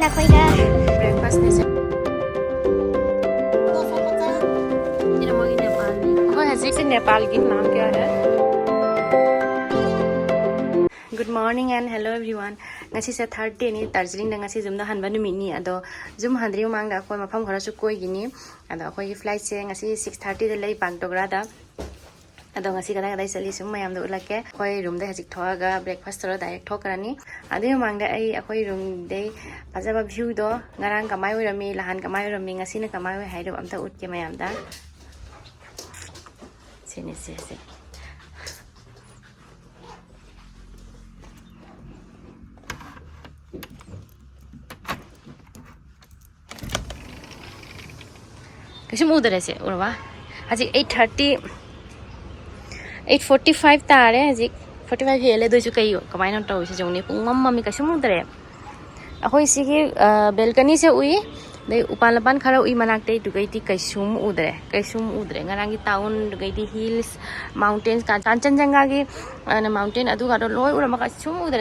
Breakfast नहीं से नेपाल की नाम क्या है good morning and hello everyone ngasi se Thursday ni Darjeeling da ngasi zum da hanba numit ni ado zum handri mang da khoi mafam khara chu koi gini ado khoi gi flight se ngasi 6:30 da lei Pangtogra da ado ngasi kada kada sali sum mayam da ulake khoi room da hajik thoga breakfast ro direct thokarani ado mang da ai khoi room de pajaba view do ngarang kamai orami lahan kamai orami ngasi na kamai hai do amta ut ke mayam da sini se कैसे उधर ऐसे उड़वा हजी 8:45 तारे हजी 45 हेले दो जो कई कमाई ना तो इसे जोने पुंग मम्मी कैसे उधर है अखोई इसी की बेलकनी से उई दे उपालपान खरा उई मनाकते दुगैती कैसुम उधर ngarang टाउन दुगैती हिल्स माउंटेन्स का कांचनजंगा की माउंटेन अदु का लोय उरा मका सुम उधर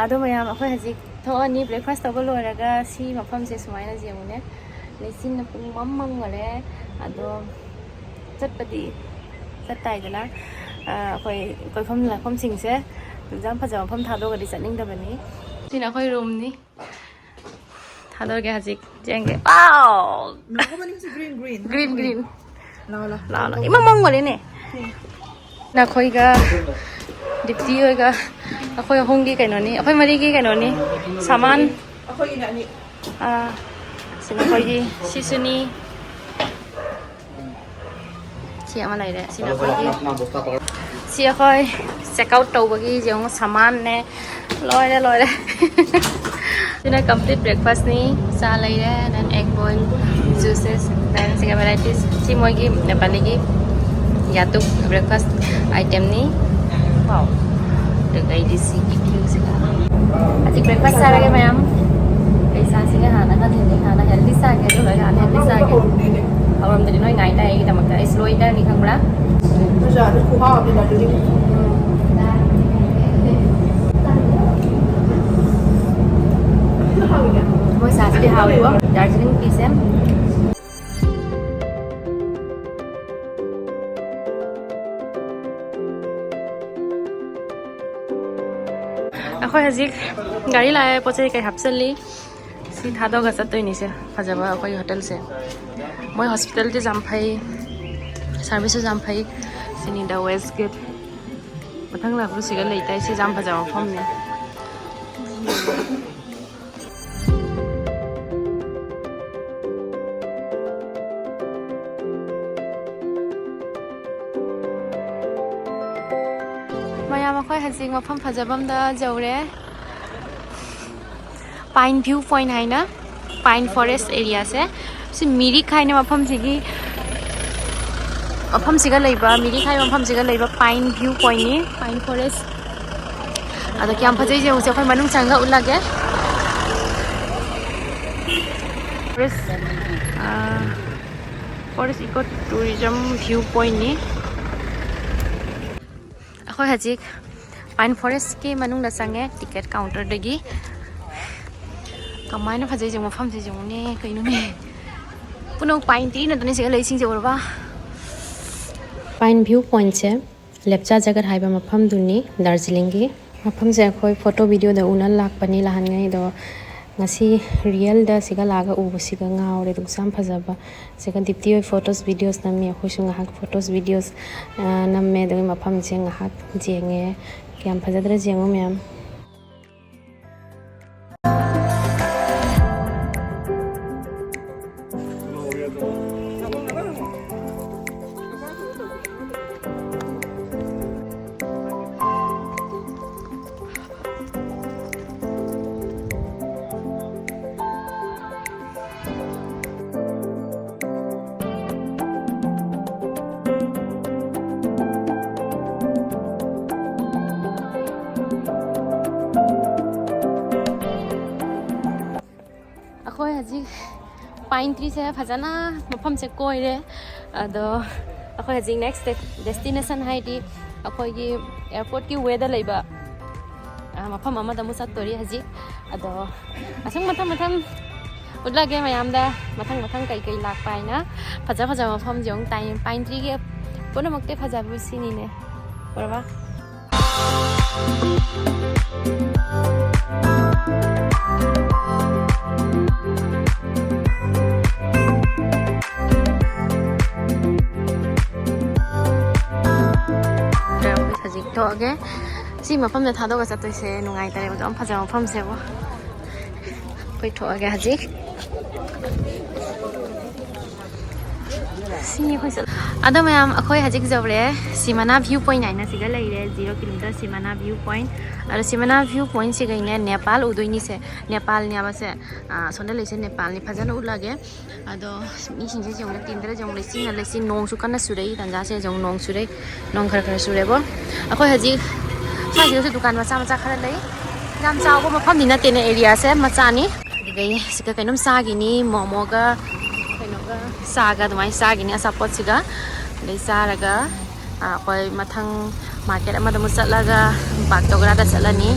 आदो मयाम अखोई हजी थोनी ब्रेकफास्ट तब लोरगा सी मफम से सुमाइना जेमुने लेकिन पुंग मम्मम गरे अदो चटपदी चटाइदना अखोई कोइफम लाफम सिंगसे एग्जाम फजा मफम थादोगदि चनिंग दबनी सिना अखोई रूम नि थादोगे हजिक जेंगे वाओ ग्रीन ला इमा मंग गरे ने ना खोइगा दिप्ती होइगा अखोई होंगी कैनोनी अखोई मरीगी कैनोनी सामान अखोई नानी सिना खोइगी सिसुनी सी अमा लाइरे सिना खोइगी सी अखोई चेकआउट तौबगी जेंग सामान ने लोइरे सिना कंप्लीट ब्रेकफास्ट नि चा लाइरे then egg boil juices then सिगा varieties सी मोइगी नेपाली की यातुक ब्रेकफास्ट आइटम नि वाओ द गाइडी सी की व्यू सिगा आज ब्रेकफास्ट सारागे मैम पैसा सिगा हाना का दिन हाना हेल्दी सागे तो लगा हेल्दी सागे अब हम दिन नोई नाइटा है एकदम का स्लोई दा नि खंगबड़ा जा रे खुहा अबे दा दुरी वो सास भी हाउ वो दार्जिलिंग की से अखोई हजिक गाड़ी लाए पचे कई हापसली सी थादो गसत तो निसे फजाबा अखोई होटल से मैं हॉस्पिटल ते जामफाई सर्विस जामफाई सिनी दा वेस्ट गेट मथंग लाखु सिगा लेताय से जाम फजाबा फमने मैम अखोई हजिक मफम फजाबम दा जौरे पाइन व्यू पॉइंट है ना पाइन फॉरेस्ट एरिया से मिरी खाने मफम सिगा लेबा मिरी खाई मफम सिगा लेबा पाइन व्यू पॉइंट नि पाइन फॉरेस्ट अदा क्या फजै जे उसे अखोई मनुंग चंगा उलागे forest eco tourism view point नि अखोई हजिक पाइन फॉरेस्ट के मनुंग संगे टिकट काउंटर दगी कमायना फजै जे मफम से जोने कइनु ने पुनो पाइन ती न तने से लेसिंग जे ओरबा पाइन व्यू पॉइंट से लेपचा जगत हाइबा मफम दुनी दार्जिलिंग की मफम से कोई फोटो वीडियो द उनल लाक पनी लहान गई दो ngasi real da siga laga ubu siga ngaure dum sam phajaba siga dipti photos videos nammi akhoi sunga hak photos videos namme do mafam se ngahak jenge kyam phajadra jengo myam अखोई हजी pine tree से फजना मफम से कोइरे अदो अखोई हजी next destination है दी अखोई की एयरपोर्ट की वेदर लेबा mafam amada mu sattori haji ado asang matham utlage mayamda mathang kai lakpai na phaja mafam jong pine tree ge punamakte phajabu sini ne porba Oke, si mafam da thado ga satoi se nungai tare ba am phaja mafam se bo koi tho ga haji si koi sal ada mayam akhoi haji jawre simana view point aina siga lai re 0 km simana view point ar simana view point se gaine Nepal udoini se Nepal ne ba se sonda le se Nepal ni phaja na ulage ado mi sing se jong tindra jong le sin le sin nong su kana surei tanja se jong nong surei nong khara sure bo akhoi haji sai se dukan macha khara lai jam chaw bo mafam ni na tene area se macha ni digai sika kainom sa gi ni momo ga kainoga saga dumai sa gi ni asapot siga dei saraga akhoi mathang market ama damu chatlaga bak togra da chalani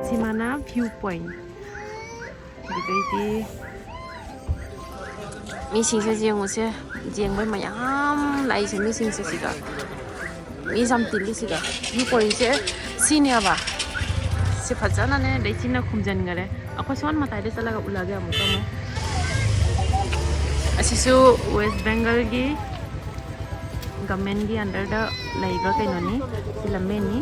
Simana viewpoint. Jadi missing se jeng use jeng bai mayam lai se missing se siga mi sam tili siga viewpoint se sini aba se phajana ne dei china khumjan gare akho son matai de salaga ulage amuka mo asisu West Bengal gi government gi under da laiba kainoni silamme ni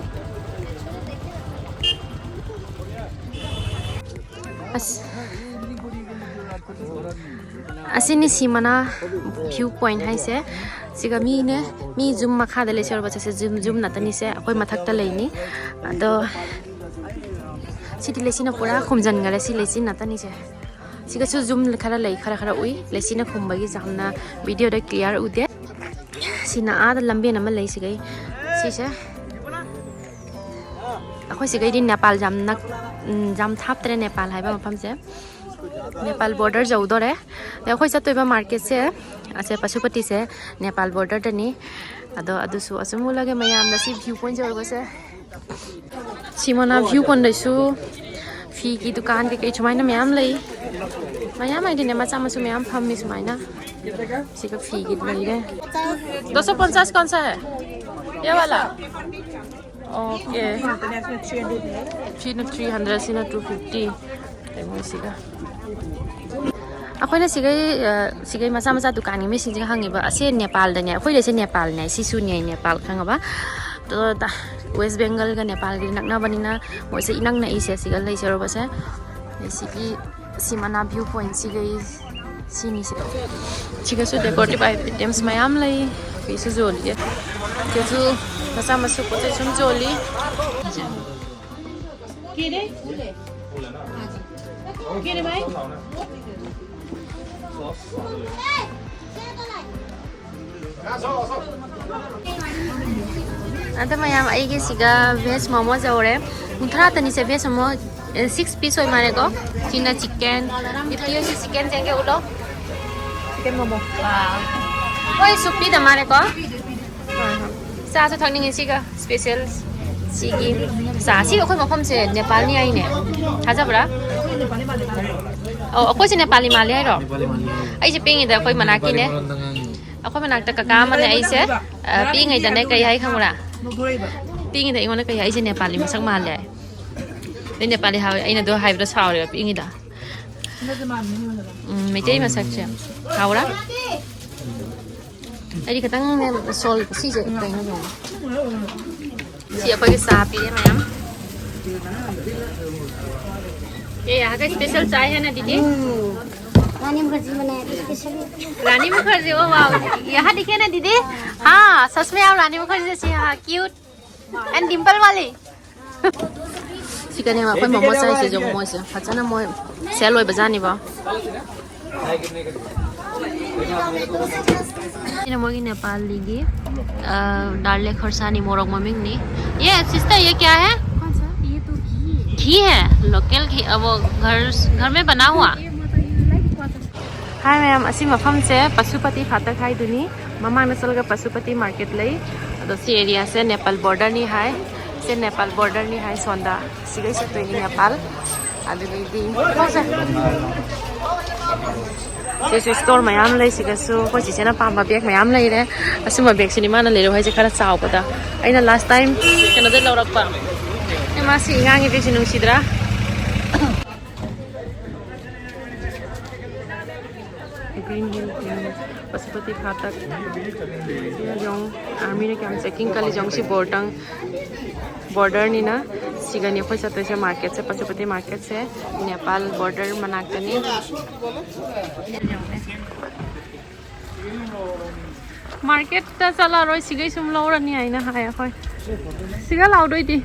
asini simana view point hai se siga mi zoom makha de le chor bacha se zoom na tani se akoi mathak ta leini ado siti lesina pura khumjan ngare si lesin na tani se siga chu zoom khara lei khara ui lesina khumba gi jamna video da clear ude sina a da lambe na ma lei sigai si se akoi sigai din Nepal jam thap tre Nepal hai ba mafam se Nepal border jau dore khoi sa toiba market se ase Pashupati se Nepal border tani ado adusu asumu lage mayam da si view point jau go se simana view point daisu fi ki dukan ke chumai na mayam lai mayam ai dine macha masu mayam pham mi sumai na sika fi ki lai re 250 कौन सा है ये वाला okay 300 Cina 250 सिगा अखोइना सिgai macha dukan ni mesin jing hangi ba ase Nepal da ne khoi se Nepal ne sisu ne Nepal khanga ba to West Bengal ga Nepal gi nakna banina moi se inang na ise sigal lai sero ba se sigi simana view point sigai sini siga su decorative items mayam lai pisu joli keju macha masu ko se sum joli kire bhai Ada mayam aige siga veg momo jaure unthara tani se veg momo 6 piece hoy mane ko china chicken itio se chicken jenge ulo chicken momo wow koi supi da mane ko sa sa thangning siga special sigi sa si ko mafam se Nepal ni ai ne haja bra oh ko se Nepali mali ai ro ai je pingi da koi manaki ne akoi manak ta kaka mane ai se pingi da ne kai hai khamura pingi da ingona kai ai se Nepali masak mal le ne Nepali ha ai na do hai bra saw re pingi da me tei masak che haura ai katang ne sol si je kai no no si apa ke sapi ya mayam ये यहाँ का special चाय है ना दीदी रानी मुखर्जी बनाया special रानी मुखर्जी ओ वाह यहाँ दिखे ना दीदी हाँ सच में आप रानी मुखर्जी जैसी हाँ क्यूट एंड डिम्पल वाली सिकने में कोई मोमो साइज से जो मोमो से अच्छा ना मोए सेल हुए बजानी बा ini मोगी नेपाल लीगी डाले खरसानी मोरग ममिंग नी ये सिस्टर ये क्या है कौन सा ये तो घी घी है लोकल घी वो घर में बना हुआ हाय मैम असी मफम से पशुपति फाटक हाई दुनी ममा नसल का पशुपति मार्केट लई अदो सी एरिया से नेपाल बॉर्डर नी हाय से नेपाल बॉर्डर नी हाय सोंदा सिगै से तो नेपाल अदो दी से स्टोर मैम लई सिगसु को चिसेना पामा बैग मैम लई रे असुमा बैग सिनी माना लेरो हाय जे खरा चावपदा अइना लास्ट टाइम केनो दे लौरकपा एमा सि ngangi दे सिनु सिद्रा ग्रीन हिल पशुपति फाटक जों आर्मी ने काम चेकिंग काली जों सि बॉर्डर नी ना सिगनी खोइ सते से मार्केट से पशुपति मार्केट से नेपाल बॉर्डर मनाक्तनी मार्केट ता चला रोय सिगै सुम लौरनी आइना हाय खोइ सिगा लाउदोइ दि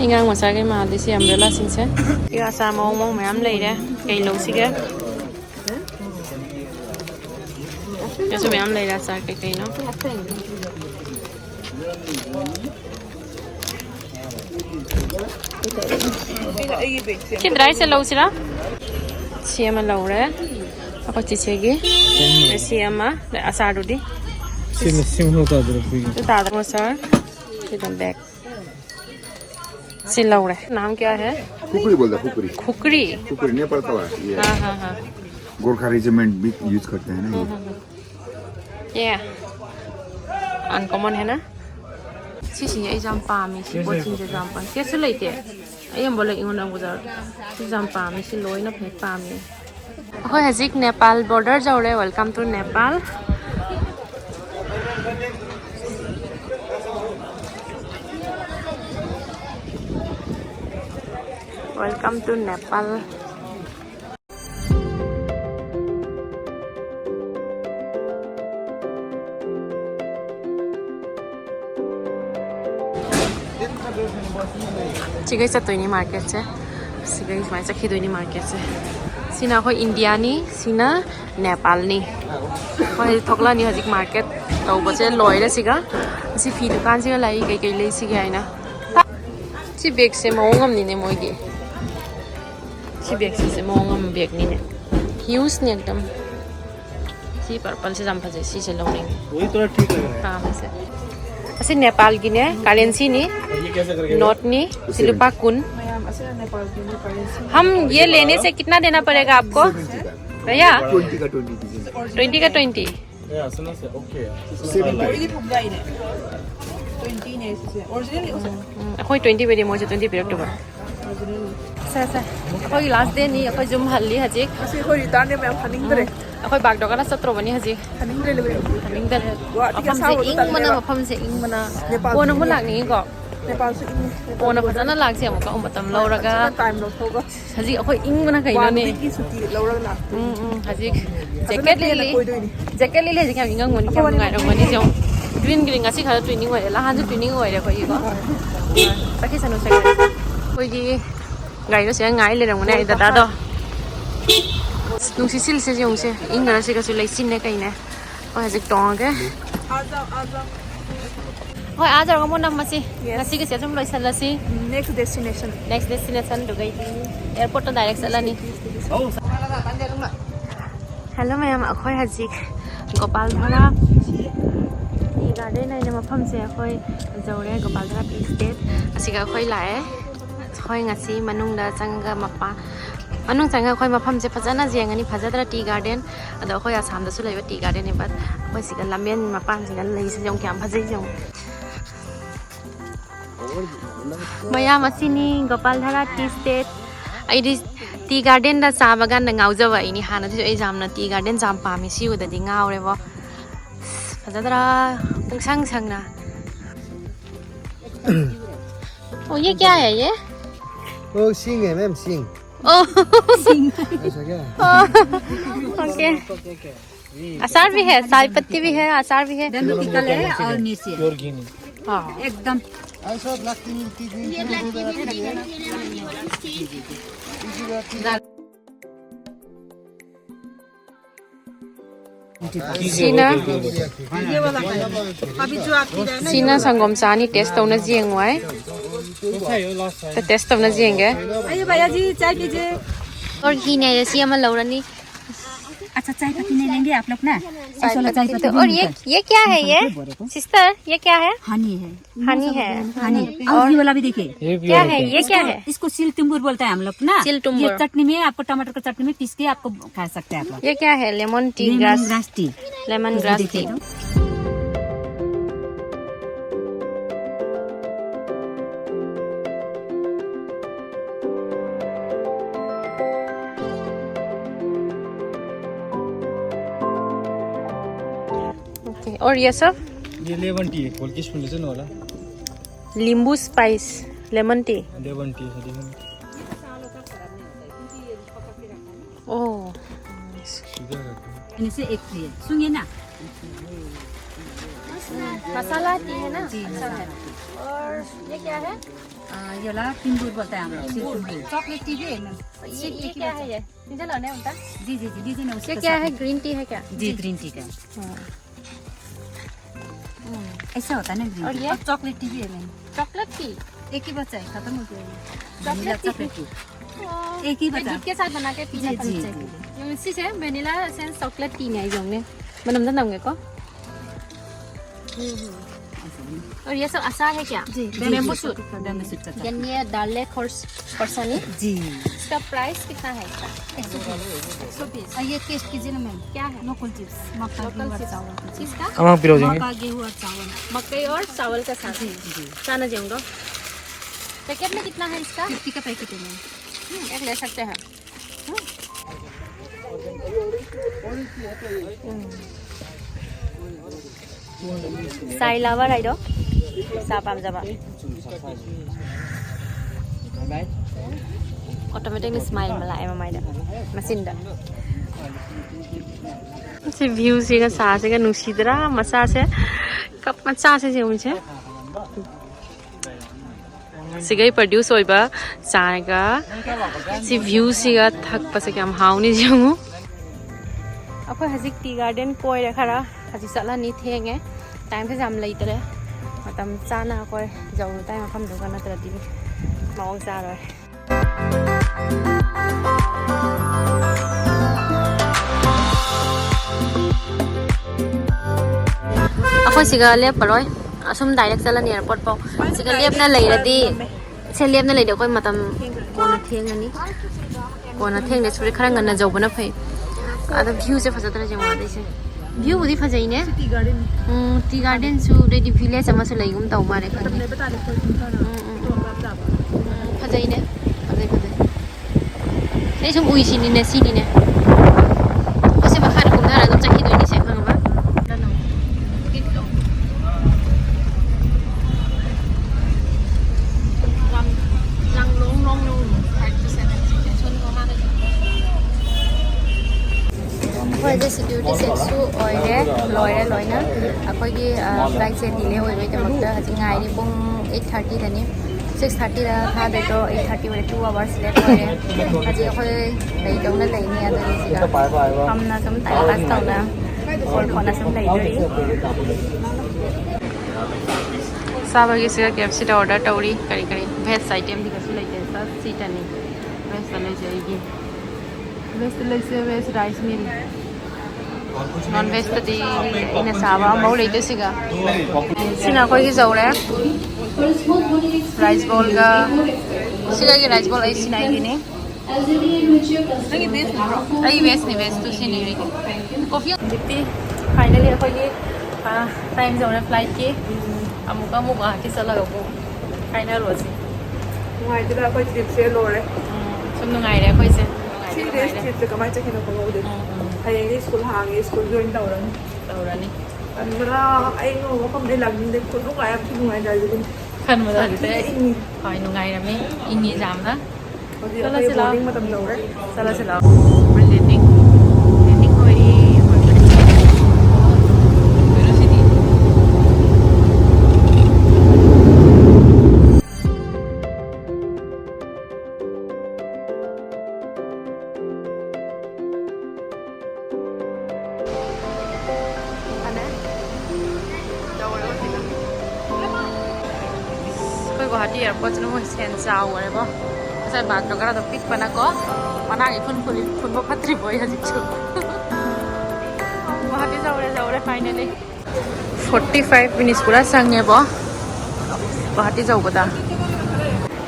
इंगांग मसागे मादि से अम्ब्रेला सिंसे या सा मोंग मैम लेरे कई लो सिगे जैसे मैम लेरा सा के कई नो किधर से लो सिरा सिया में लो रे apa cicegi siama asarudi sim होता है तो दादा मसार किधर बैग से लो रे नाम क्या है खुकरी बोलता है खुकरी खुकरी खुकरी नेपाल का है ये हाँ हाँ गोरखा रेजिमेंट भी यूज करते हैं ना ये अनकॉमन है ना सिसी एग्जाम पामी सी कोचिंग एग्जाम पामी कैसे लेते आई हम बोले इंगोना गुजार एग्जाम पामी सी लोई ना फेक पामी हो हजिक नेपाल बॉर्डर जाउरे welcome to Nepal welcome to Nepal सिगै चतोइनी मार्केट से सिगै माइ चखिदोइनी मार्केट से सिना खो इंडिया नि सिना नेपाल नि खै थोकला नि हजिक मार्केट तौबो से लॉयरे सिगा सि फी दुकान सिगा लाई कई कई ले सिगे हैना सि बैग से मोंगम नि ने मोइगे सि बैग से मोंगम बैग नि ने ह्यूज ने एकदम सि पर्पल से जम फजे सि से लोने वही थोड़ा ठीक लग रहा हां वैसे ऐसे नेपाल की ने करेंसी नी है ये कैसे करके नोट नी सिलुपा कुन हम ये लेने से कितना देना पड़ेगा आपको भैया 20 का 20 20 का 20 या सुनो से ओके अखोई 20 बेदे मोजे 20 बिरक तो सा सा अखोई लास्ट डे नी अखोई जुम हल्ली हजिक असे कोई रिटर्न ने मैं फनिंग करे अखोई बाग डोगना सत्रो बनी हजिक फनिंग ले ले हनिंग दल मफम से इंग मना वो नमु लागनी को नेपाल से ओना फजना लागसे अमुका उमतम लौरगा टाइम लो होगा हजिक अखोई इंग मना कइनो ने की छुट्टी लौरग ना हजिक जैकेट ले ले हजिक हम इंगंग मोनी क्या मंगाइ रंगनी जो green green ngasi khara training oire la han training oire ko yi ko sakhi sanu se koi di gai ro se ngai le rang ne ai da do nung si sil se jong se ingara se ka su lai sin ne kai ne o hajik tong ke hoi a jar ko mon nam ma si ngasi ke se jom loi sal la si next destination do gai di airport to direct sala ni hello mayam akhoi hajik gopal dhara garden है मफम से अखोई जौरे गोपालधरा T state असिगा अखोई लाए अखोई ngasi manungda changa mapa manung changa अखोई मफम से फजना जेंगनी फजदरा tea garden अदो अखोई आसाम दसु लाइबा टी गार्डन ने बट अखोई सिगा लमेन मपान सिगा लई से जों क्याम फजै जों मया मसिनी गोपालधरा टी स्टेट आइदि टी गार्डन दा चा बगान दा ngaujaba ini hana ju exam na tea garden जाम पामी सी उदि ngaure bo फजदरा पुंगसंग संगना ओ ये क्या है ये ओ सिंग है मैम सिंग ओ सिंग ऐसा क्या ओके अचार भी है चाय पत्ती भी है अचार भी है निकल है और नीचे प्योर घी नहीं हाँ एकदम ऐसा लगती नहीं Sina ये वाला है अभी जो आपकी है ना Sina संगम चानी टेस्ट होना जियेंग वाई तो टेस्ट होना जियेंगे आइए भैया जी चाय पीजिए और घी नहीं जैसी हम लौरानी अच्छा चाय पत्ती नहीं लेंगे आप लोग ना ऐसा वाला चाय पत्ती और ये क्या है ये सिस्टर ये क्या है हनी है हनी और ये वाला भी देखिए क्या है ये क्या है इसको सिल तुम्बुर बोलते हैं हम लोग ना सिल तुम्बुर। ये चटनी में आपको टमाटर का चटनी में पीस के आपको खा सकते हैं आप लोग ये क्या है lemon tea lemon grass grass tea lemon grass tea देखिए तो। ओके और ये सब ये लेमन टी खोल के स्पून लेसन होला नींबू spice lemon tea lemon tea है ओह इनसे एक फ्री है सुनिए ना मसाला टी है ना जी अच्छा है और ये क्या है ये वाला तिम्बुर बोलते हैं हम लोग सिल तुम्बुर चॉकलेट टी भी है ना ये क्या है ये मुझे लौने होता जी जी जी दीजिए ना उसके ये क्या है ग्रीन टी है क्या जी ग्रीन टी का ऐसा होता है ना ग्रीन और टी ये? चॉकलेट टी भी है मैम चॉकलेट टी एक ही बचा है खत्म हो गया चॉकलेट टी? चॉकलेट टी एक ही बचा दूध के साथ बना के पीना जी, जी, चाहिए yung si se vanilla sense chocolate tea này dùng nè mình nằm nằm có और ये सब अचार है क्या जी बैम्बू शूट बैम्बू शूट का ये डाले खरसानी जी इसका प्राइस कितना है इसका 120 ये टेस्ट कीजिए ना मैम क्या है लोकल चिप्स मक्का गेहूं और चावल इसका हम पिरो देंगे मक्का गेहूं और चावल मकई और चावल का साथ जी जी चाना जाऊंगा पैकेट में कितना है इसका 50 का पैकेट है मैम एक ले सकते हैं साई लावा राइड सापाम जाबा ऑटोमेटिकली स्माइल मला एमा माइदा मसिंदा से व्यू से का सा से का नुसीदरा मसा से कप मचा से जे उनसे सिगै प्रोड्यूस होइबा चागा सी व्यू सिगा थक पसे काम हाउनी जंगु अखो हजिक टी गार्डन कोइ खरा हजि चला नि थेंगे टाइम से जाम लैतरे मतम चाना कोइ जाउ टाइम मफम दुगा नत्रदि मौं चारोय अखो सिगा लेपरोय असुम डायरेक्ट चला नि एयरपोर्ट पौ सिगा लेपना लैरदि से लेपना लैदो कोइ मतम कोना थेंगनी कोना थेंगे सुरे खरा ngana जौबना फै आदा भ्यू से फजतरा जमा दैसे भ्यू बुदी फजैने टी गार्डन सु रेडी विलेज अमा सु लैगुम तौ मारे खन फजैने फजै फजै नै सुम उइसिनि ने सिनि ने असे बखार कुमना रगम चखि दोनि से खंगबा अखोइजे सिक्यूरिटी चेक लोरे लोइना अखोइगी फ्लाइट से delay होइबे तमक्ता हजि ngairi pung 8:30 dani 6:30 da tha de to 8:30 ore 2 hours late hoire hajि अखोइ दै दौना लैनि आदि सिगा हमना सम टाइम पास तौना और खना सम लैदरि साबगी सिगा केएफसी दा ऑर्डर तौरी करी करी भेज आइटम दिगसु लैते सा सीटनी भेज तले जाइगी भेज लैसे भेज राइस मिल नॉन वेज तदी इन साबा मौ लैते सिगा सिना कोइ जौरे राइस बॉल का सिगा की राइस बॉल ऐ सिनाइ दिने नगी बेस नि बेस तो सिनि रे कॉफी दिप्पी फाइनली अखोइगी टाइम जौरे फ्लाइट की अमुका मुगा की चला गो फाइनल होसी नुंगाइदरा कोई ट्रिप से लोरे सुम नुंगाइरे अखोइसे सी डेज ट्रिप से कमाई चखिनो खंगौदे हयेंगी स्कूल हांगी स्कूल जॉइन तौरन तौरानी अंदरा आई नो मफम दे लग्निंदे खुद नुंगाय अब नुंगाय जाइदे खन मदा हते हाय नुंगाइरमे इनि जामना चला चला बोर्डिंग मतम लौरे चला चला प्रेजेंटिंग प्रेजेंटिंग होई Guwahati airport no moi sen chau re bo sai ba to kara to pik pana ko mana ngi phun bo phatri boy ha jichu Guwahati jau re finally 45 minutes pura sang ne bo Guwahati jau bada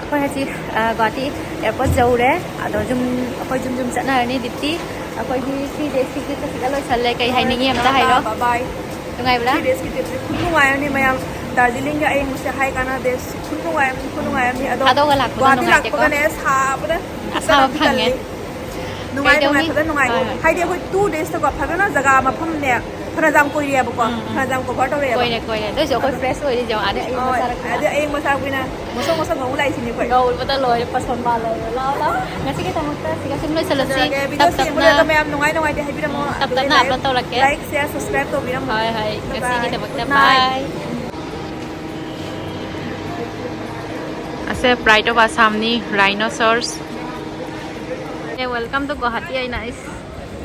koi ha ji Guwahati airport jau re ado jum chana ni dipti koi di 3 days ki ta loi sal le kai hai ni am ta hai ro bye bye ngai bla 3 days ki trip kun nuai ni mayam Darjeeling ga ai musse hai kana des kun nuai ni ado ga lak ba ba ni ngai lak te pa ko ne sa pa da asa phang nge nuai pa da nuai hai de ko 2 days to ko pha na jaga ma pham ne Phanajam koi ria ba ko Phanajam ko photo re koi ne doi jo koi fresh oi jo ade ai ma sar ade ai ma sa kuina mo ngau lai sini koi gaul bata loi pason ba lai la ngasi kita mutta siga sim loi salasi video tap si mo na ka mayam nungai de hai bi mo tap na upload to lake like share subscribe to bi mo hai ngasi kita mutta bye ase pride of Assam ni rhinoceros welcome to Guwahati ai nice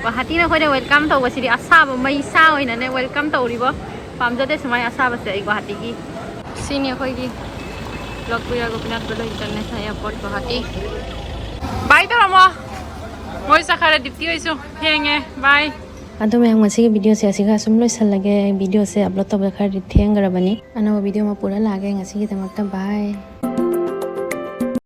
Guwahati na khoi de welcome to wasidi asaba mai sa oina ne welcome to ribo pamjade sumai asaba se ai Guwahati gi sini khoi gi Lokpura Gopinath Bolo International Airport Guwahati bye to ramo moi sakhare dipti hoisu henge bye ado me ngasi ke video se asiga sum loi sal lage video se upload to bakhar theng garabani ano video ma pura lage ngasi ki tamakta bye